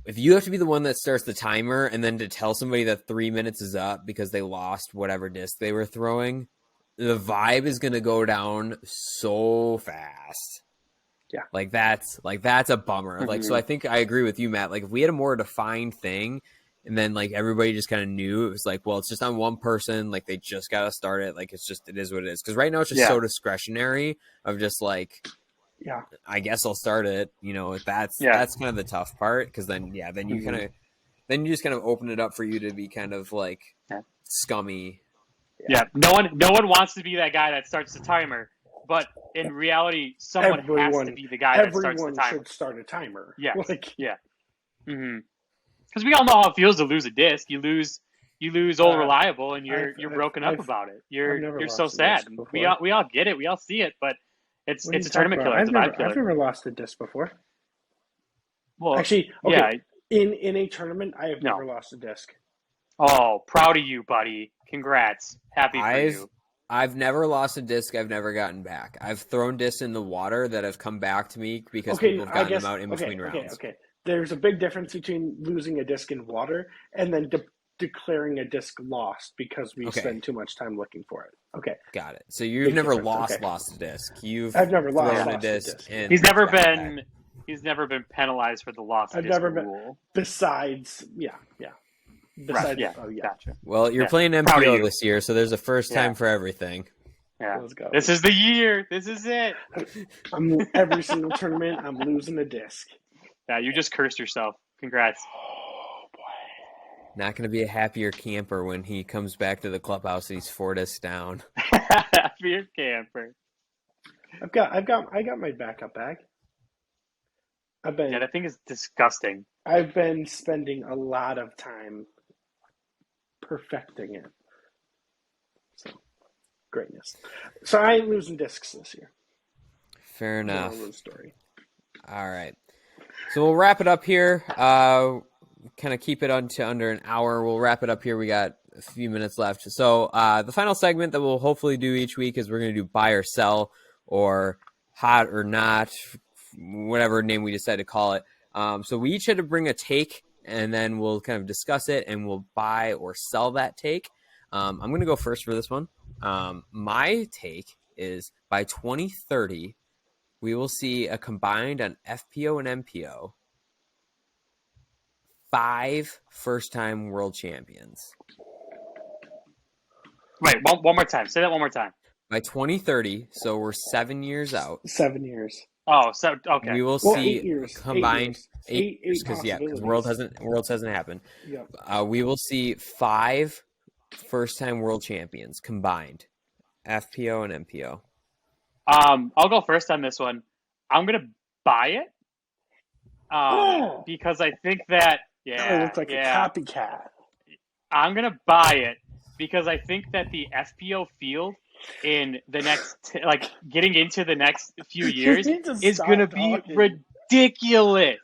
if you have to be the one that starts the timer and then to tell somebody that 3 minutes is up because they lost whatever disc they were throwing, the vibe is going to go down so fast. Yeah. That's a bummer. Mm-hmm. So I think I agree with you, Matt. If we had a more defined thing and then everybody just kind of knew it was well, it's just on one person. They just got to start it. It is what it is. Because right now it's just so discretionary of just yeah, I guess I'll start it. That's kind of the tough part, because then you then you just kind of open it up for you to be kind of scummy. Yeah, no one wants to be that guy that starts the timer, but in reality, someone has to be the guy that starts the timer. Everyone should start a timer. Yeah, yeah. Because we all know how it feels to lose a disc. You lose old reliable, and you're broken up about it. You're so sad. We all get it. We all see it, but. It's a tournament killer. It's a vibe killer. I've never lost a disc before. Well, actually, okay. Yeah. In a tournament, I have never lost a disc. Oh, proud of you, buddy. Congrats. Happy for you. I've never lost a disc. I've never gotten back. I've thrown discs in the water that have come back to me because people have gotten them out in between rounds. Okay. There's a big difference between losing a disc in water and then declaring a disc lost because we spend too much time looking for it. Okay. Got it. So you've never lost a disc. I've never lost a disc. And he's never been penalized for the loss of disc rule. Besides, Besides, gotcha. Well, you're playing MPO this year, so there's a first time for everything. Yeah. Let's go. This is the year. This is it. Every single tournament, I'm losing a disc. Yeah, you just cursed yourself. Congrats. Oh boy. Not going to be a happier camper when he comes back to the clubhouse and he's 4 discs down. Happier camper. I got my backup bag. Yeah, that thing is disgusting. I've been spending a lot of time perfecting it. So, greatness. So I ain't losing discs this year. Fair enough. Story. All right. So we'll wrap it up here. Kind of keep it under an hour. We'll wrap it up here. We got a few minutes left. So the final segment that we'll hopefully do each week is we're going to do buy or sell or hot or not, whatever name we decide to call it. So we each had to bring a take, and then we'll kind of discuss it, and we'll buy or sell that take. I'm going to go first for this one. My take is by 2030, we will see a combined on FPO and MPO 5 first-time world champions. Wait, one more time. Say that one more time. By 2030, so we're 7 years out. 7 years. Oh, so okay. We will Well, see 8 years. combined 8 years. because possibilities. Worlds hasn't happened. Yep. We will see 5 first-time world champions combined, FPO and MPO. I'll go first on this one. I'm gonna buy it. Because I think that it looks like a copycat. I'm gonna buy it because I think that the FPO field in the next, getting into the next few years, is gonna be ridiculous.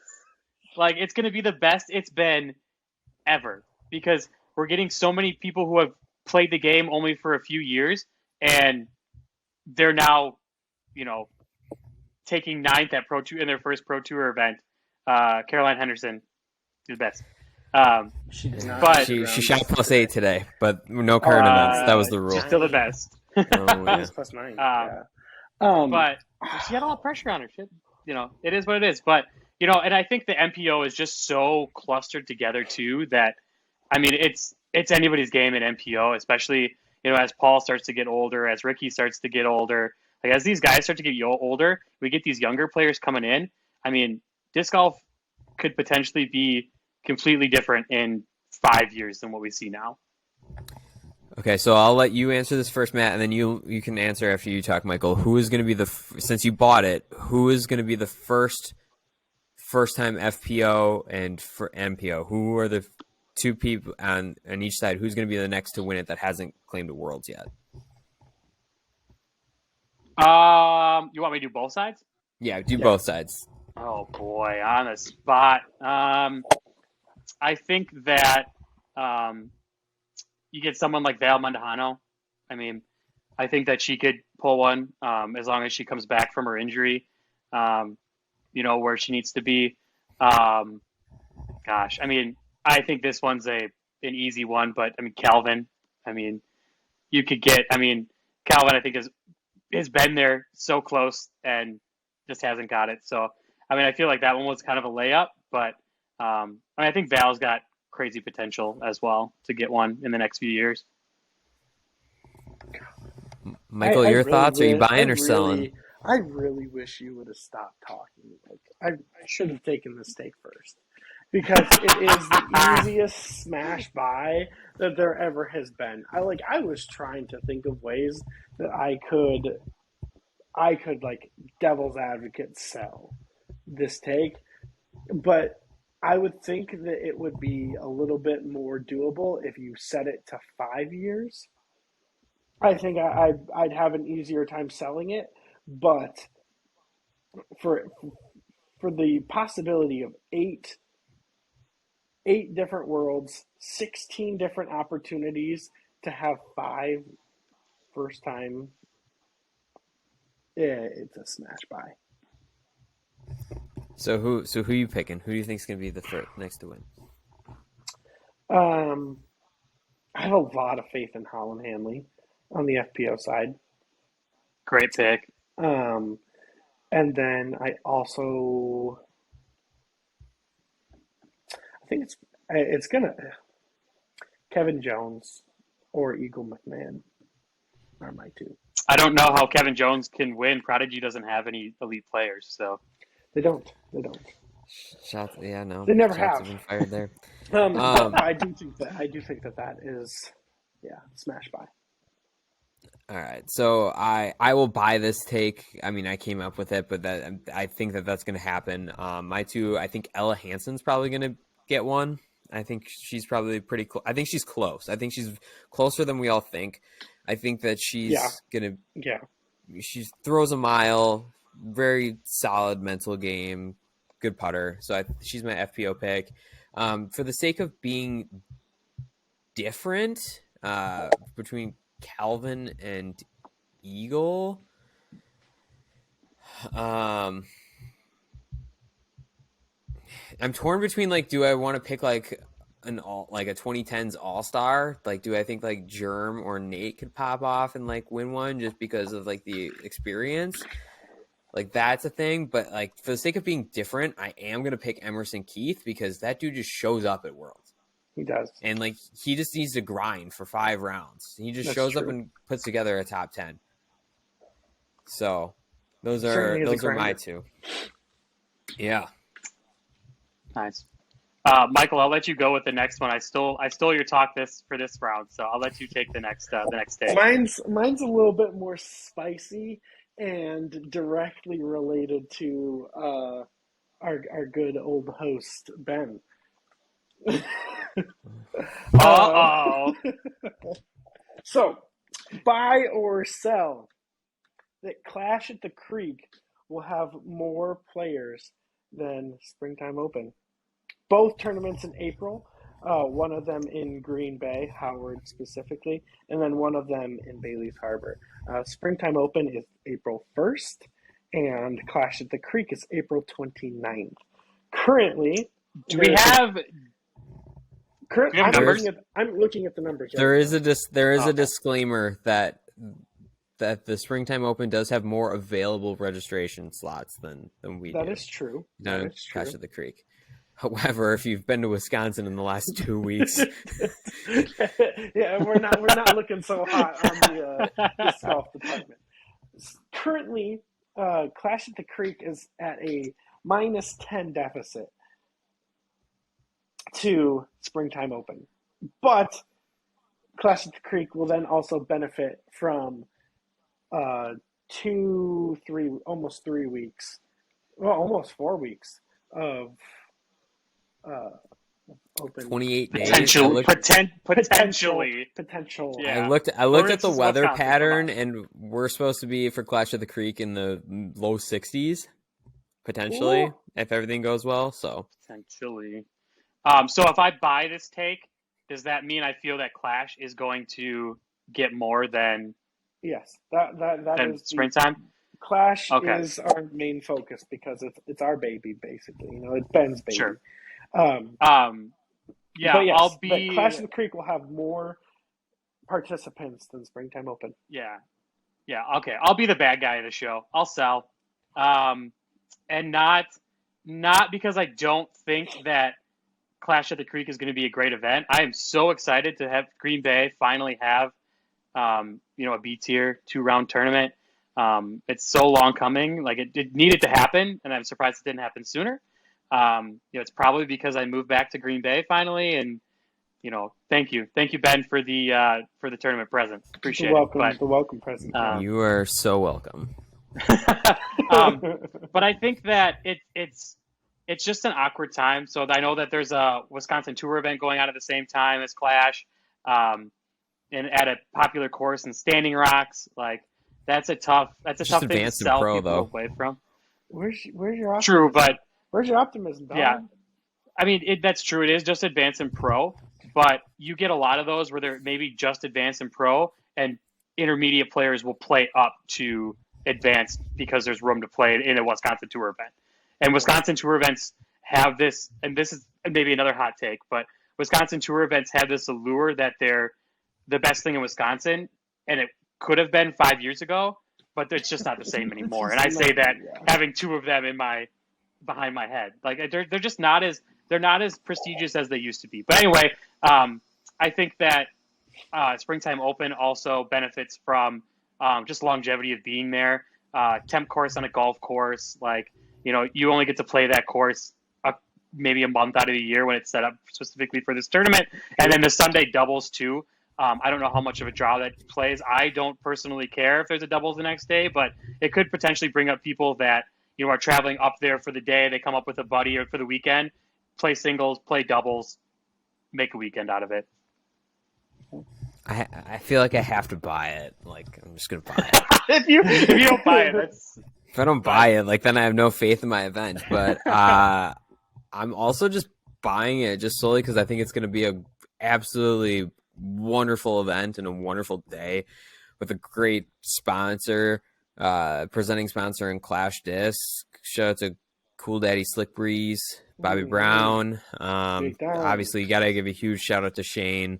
Like, it's gonna be the best it's been ever because we're getting so many people who have played the game only for a few years, and they're now, taking ninth at Pro Tour in their first Pro Tour event. Caroline Henderson, the best. She did not. But She shot +8 today, but no current events. That was the rule. She's still the best. Oh, yeah. +9. But she had a lot of pressure on her. Shit, it is what it is. But and I think the MPO is just so clustered together too that, I mean, it's anybody's game in MPO, especially as Paul starts to get older, as Ricky starts to get older. Like, as these guys start to get older, we get these younger players coming in. I mean, disc golf could potentially be completely different in 5 years than what we see now. Okay, so I'll let you answer this first, Matt, and then you can answer after you talk, Michael. Who is going to be since you bought it, who is going to be the first-time FPO and for MPO? Who are the 2 people on each side? Who's going to be the next to win it that hasn't claimed a Worlds yet? You want me to do both sides? Yeah, do both sides. Oh boy, on the spot. I think that you get someone like Val Mondahano. I mean, I think that she could pull one as long as she comes back from her injury, where she needs to be. Gosh, I mean, I think this one's an easy one, but I mean, Calvin. I mean, you could get. I mean, Calvin, I think has been there so close and just hasn't got it. So, I mean, I feel like that one was kind of a layup, but I think Val's got crazy potential as well to get one in the next few years. Michael, your thoughts? Are you buying or selling? I really wish you would have stopped talking. Like, I should have taken this take first because it is the easiest smash buy that there ever has been. I was trying to think of ways that I could like devil's advocate sell this take, but I would think that it would be a little bit more doable if you set it to 5 years. I think I'd have an easier time selling it, but for the possibility of eight different worlds, 16 different opportunities to have 5 first time, it's a smash buy. So who are you picking? Who do you think is going to be the next to win? I have a lot of faith in Holland Hanley on the FPO side. Great pick. And then I also, I think it's gonna Kevin Jones or Eagle McMahon are my 2. I don't know how Kevin Jones can win. Prodigy doesn't have any elite players, so They don't. They don't. Shots, yeah, no, They never shots have. have been fired there. But I do think that is, yeah, smash by. All right, so I will buy this take. I mean, I came up with it, but that I think that's going to happen. My two, I think Ella Hansen's probably going to get one. I think she's probably pretty close. I think she's close. I think she's closer than we all think. I think that she's gonna. Yeah. She throws a mile. Very solid mental game. Good putter. So she's my FPO pick. For the sake of being different between Calvin and Eagle, I'm torn between like, do I want to pick like a 2010s All-Star? Like, do I think like Germ or Nate could pop off and like win one just because of like the experience? Like, that's a thing. But like, for the sake of being different, I am gonna pick Emerson Keith because that dude just shows up at Worlds. He does. And like, he just needs to grind for 5 rounds. He just That's shows true. up and puts together a top 10. So those Certainly is a are my grinder. two. Yeah. nice. Michael, I'll let you go with the next one. I stole your talk for this round, so I'll let you take the next take. Mine's a little bit more spicy and directly related to our good old host Ben. Uh-oh. So, buy or sell that Clash at the Creek will have more players than Springtime Open. Both tournaments in April, one of them in Green Bay, Howard specifically, and then one of them in Bailey's Harbor. Springtime Open is April 1st, and Clash at the Creek is April 29th. Currently, Do we have numbers? I'm looking at the numbers. There is a disclaimer that the Springtime Open does have more available registration slots than we do. That is true. Down Clash at the Creek. However, if you've been to Wisconsin in the last 2 weeks, yeah, we're not looking so hot on the disc golf department. Currently, Clash at the Creek is at a -10 deficit to Springtime Open, but Clash at the Creek will then also benefit from almost 3 weeks, well, almost 4 weeks of open 28 days. potential. Yeah. I looked at the weather pattern, and we're supposed to be for Clash of the Creek in the low 60s, potentially, Ooh. if everything goes well. So Potentially. So if I buy this take, does that mean I feel that Clash is going to get more than Yes, that is Springtime? Clash Okay. is our main focus because it's our baby, basically. You know, it's Ben's baby. Sure. Yeah, but yes, but Clash of the Creek will have more participants than Springtime Open. Yeah. Okay. I'll be the bad guy of the show. I'll sell, and not because I don't think that Clash at the Creek is going to be a great event. I am so excited to have Green Bay finally have, a B tier 2-round tournament. It's so long coming. Like it needed to happen, and I'm surprised it didn't happen sooner. It's probably because I moved back to Green Bay finally, and thank you, Ben, for the tournament present. Appreciate it. The welcome present. you are so welcome. But I think that it's just an awkward time. So I know that there's a Wisconsin Tour event going on at the same time as Clash, and at a popular course in Standing Rocks. Like that's a tough thing to sell people away from. Where's your optimism? True, but where's your optimism, dog? Yeah. I mean, that's true. It is just Advanced and Pro, but you get a lot of those where they're maybe just Advanced and Pro, and intermediate players will play up to Advanced because there's room to play in a Wisconsin Tour event. And Wisconsin Tour events have this, and this is maybe another hot take, but Wisconsin Tour events have this allure that they're the best thing in Wisconsin, and it could have been 5 years ago, but it's just not the same anymore. And I say that having 2 of them behind my head, like they're just not as prestigious as they used to be. But anyway, I think that Springtime Open also benefits from just longevity of being there. Temp course on a golf course, like, you only get to play that course maybe a month out of the year when it's set up specifically for this tournament. And then the Sunday doubles too. I don't know how much of a draw that plays. I don't personally care if there's a doubles the next day, but it could potentially bring up people that, are traveling up there for the day. They come up with a buddy or for the weekend, play singles, play doubles, make a weekend out of it. I feel like I have to buy it. Like, I'm just gonna buy it. if you don't buy it, if I don't buy it, like, then I have no faith in my event. But I'm also just buying it just solely because I think it's gonna be a absolutely wonderful event and a wonderful day with a great sponsor, presenting sponsor in Clash Disc. Shout out to Cool Daddy Slick Breeze, Bobby Brown. Obviously, you gotta give a huge shout out to Shane.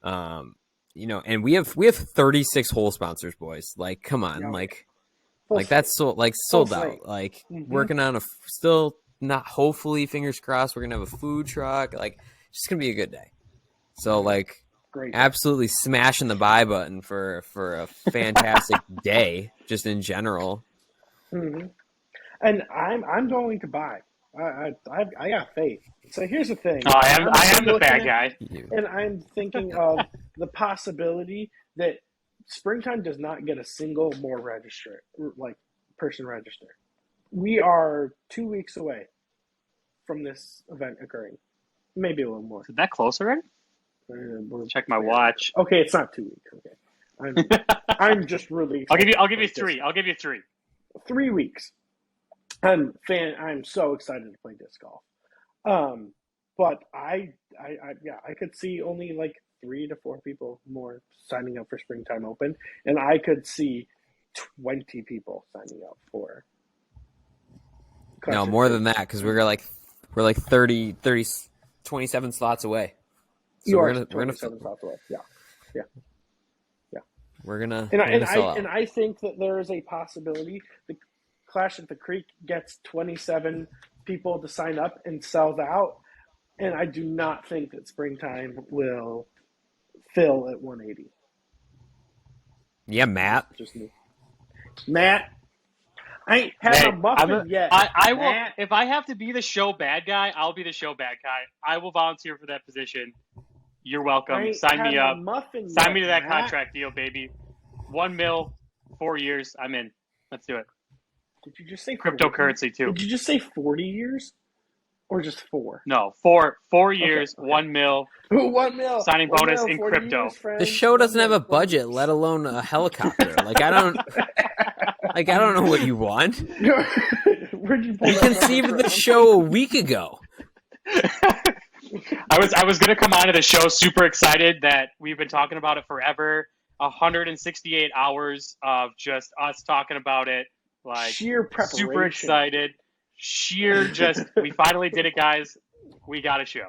And we have 36 hole sponsors, boys. Like, come on, like that's sold out. Like, working on still not, hopefully, fingers crossed, we're gonna have a food truck. Like, it's just gonna be a good day. So, like, great, absolutely smashing the buy button for a fantastic day, just in general. Mm-hmm. And I'm going to buy. I got faith. So here's the thing. Oh, I am the bad guy. And I'm thinking of the possibility that Springtime does not get a single more person register. We are 2 weeks away from this event occurring. Maybe a little more. Is that close already? Check my watch. Okay, it's not 2 weeks. Okay, I'm just really excited. I'll give you three. I'll give you 3. 3 weeks. I'm so excited to play disc golf. But I could see only like 3 to 4 people more signing up for Springtime Open, and I could see 20 people signing up for. No, more than that, because we're like 30, 27 slots away. So we're gonna 27 slots away. Yeah. We're gonna sell out. And I think that there is a possibility the Clash at the Creek gets 27 people to sign up and sells out, and I do not think that Springtime will fill at 180. Yeah, Matt. Just me. Matt, I ain't had a muffin yet. I will. If I have to be the show bad guy, I'll be the show bad guy. I will volunteer for that position. You're welcome. Sign me up. Sign me to that contract deal, baby. $1 million, 4 years. I'm in. Let's do it. Did you just say cryptocurrency too? Did you just say 40 years, or just 4? No, 4 years, okay. $1 million. $1 million signing bonus in crypto. The show doesn't have a budget, let alone a helicopter. Like, I don't know what you want. Where'd you pull we conceived the show a week ago. I was gonna come onto the show super excited that we've been talking about it forever. 168 hours of just us talking about it. Like, sheer preparation. Super excited. We finally did it, guys. We got a show.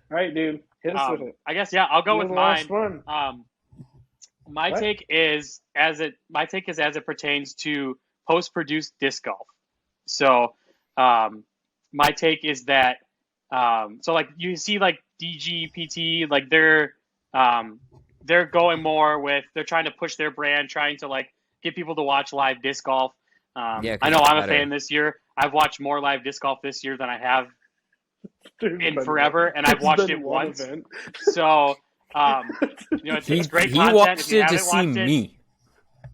All right, dude. Hit us with it. I guess, yeah, I'll go with mine. My take is as it pertains to post-produced disc golf. So, my take is that, so like you see like DGPT, like they're going more with, they're trying to push their brand, trying to like get people to watch live disc golf. I know I'm a fan this year. I've watched more live disc golf this year than I have in forever, and I've watched it once. So, it's great content. He watched it to see me.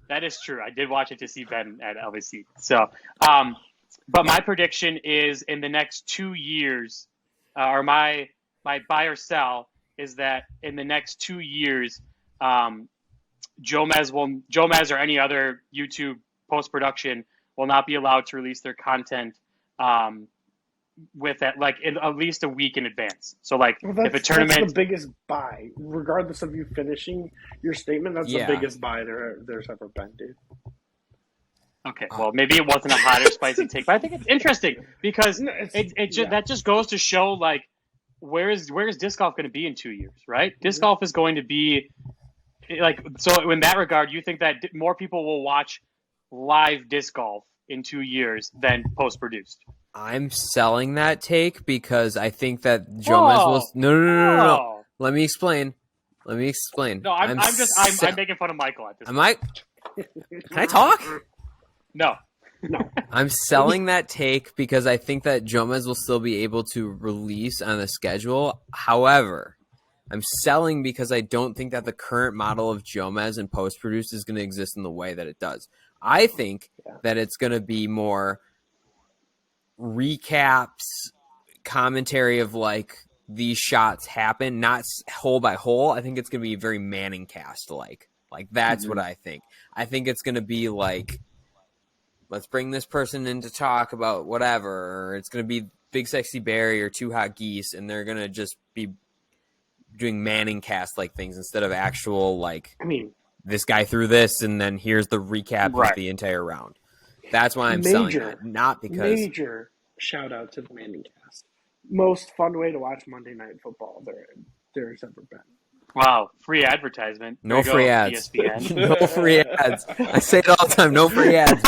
That is true. I did watch it to see Ben at LVC. So, but my prediction is in the next 2 years, or my buy or sell is that in the next 2 years, Jomez or any other YouTube post-production will not be allowed to release their content with that, like, in at least a week in advance. So, like, if a tournament, that's the biggest buy, regardless of you finishing your statement. That's the biggest buy there's ever been, dude. Okay, well, maybe it wasn't a hot or spicy take, but I think it's interesting because that just goes to show, like, where is disc golf going to be in 2 years, right? Mm-hmm. Disc golf is going to be like, so in that regard, you think that more people will watch live disc golf in 2 years than post-produced? I'm selling that take because I think that Jomez will. No. Let me explain. Let me explain. No, I'm making fun of Michael at this point. Can I talk? No. I'm selling that take because I think that Jomez will still be able to release on the schedule. However, I'm selling because I don't think that the current model of Jomez and post-produce is going to exist in the way that it does. I think that it's going to be more recaps, commentary of like these shots happen, not hole by hole. I think it's going to be very Manning cast like that's what I think. I think it's going to be like, let's bring this person in to talk about whatever, or it's going to be Big Sexy Barry or Two Hot Geese, and they're going to just be doing Manning cast like things instead of actual like, I mean, this guy threw this and then here's the recap of the entire round. That's why I'm selling that, not because major shout out to the Manning cast. Most fun way to watch Monday Night Football there's ever been. Wow, free advertisement. No free ads. ESPN. No free ads. I say it all the time. No free ads.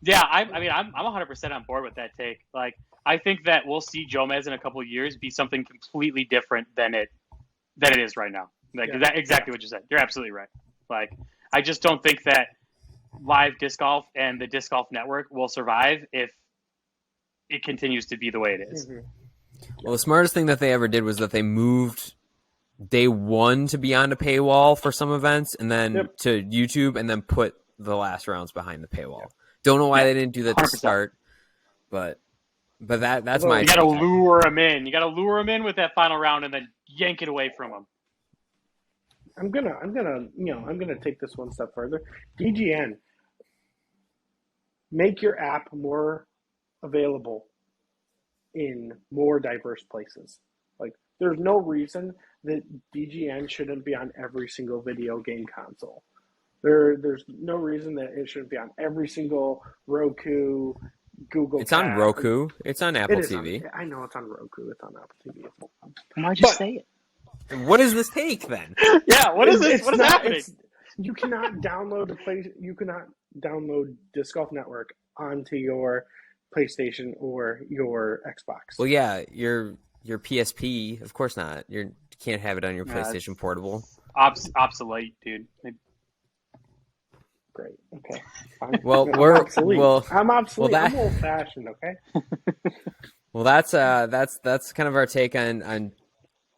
Yeah, I'm 100% on board with that take. Like, I think that we'll see Jomez in a couple of years be something completely different than it is right now. Like exactly what you said. You're absolutely right. Like, I just don't think that live disc golf and the disc golf network will survive if it continues to be the way it is. Mm-hmm. Well, the smartest thing that they ever did was that they moved day one to be on a paywall for some events, and then to YouTube, and then put the last rounds behind the paywall. Don't know why they didn't do that 100%. to start, but that's my. You got to lure them in. You got to lure them in with that final round, and then yank it away from them. I'm gonna take this one step further. DGN, make your app more available in more diverse places. Like, there's no reason that DGN shouldn't be on every single video game console. There's no reason that it shouldn't be on every single Roku, Google. It's on Roku. It's on Apple TV. I know it's on Roku. It's on Apple TV as well. Why'd you say it? What is this take then? Yeah, what is this? What is happening? You cannot download You cannot download Disc Golf Network onto your PlayStation or your Xbox. Well, yeah, your PSP, of course not. You can't have it on your PlayStation Portable. Obsolete, dude. Great. Okay. Fine. Well, I'm obsolete. I'm obsolete. I'm old fashioned. Okay. Well, that's kind of our take on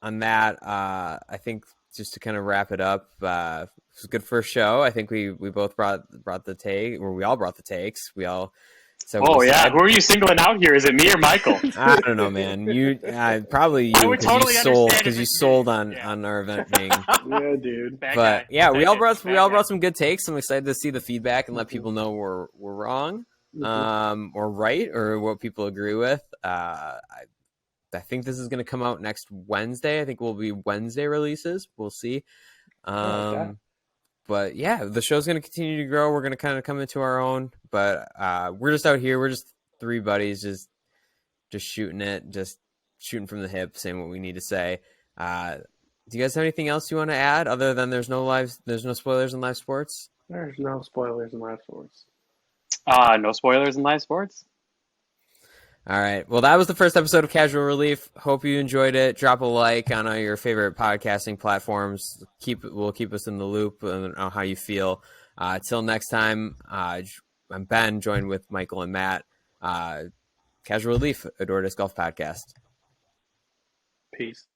that. I think just to kind of wrap it up, it was a good first show. I think we both brought the take, or we all brought the takes. We all. So who are you singling out here? Is it me or Michael? I don't know, man. You probably you because you sold on our event being. Yeah, dude. But yeah, we all brought some good takes. I'm excited to see the feedback and let people know we're wrong, or right, or what people agree with. I think this is going to come out next Wednesday. I think we'll be Wednesday releases. We'll see. But yeah, the show's going to continue to grow. We're going to kind of come into our own, but we're just out here. We're just three buddies, just shooting it, just shooting from the hip, saying what we need to say. Do you guys have anything else you want to add other than there's no spoilers in live sports? There's no spoilers in live sports. No spoilers in live sports. All right. Well, that was the first episode of Casual Relief. Hope you enjoyed it. Drop a like on all your favorite podcasting platforms. Will keep us in the loop on how you feel. Till next time, I'm Ben, joined with Michael and Matt. Casual Relief, Adore Disc Golf Podcast. Peace.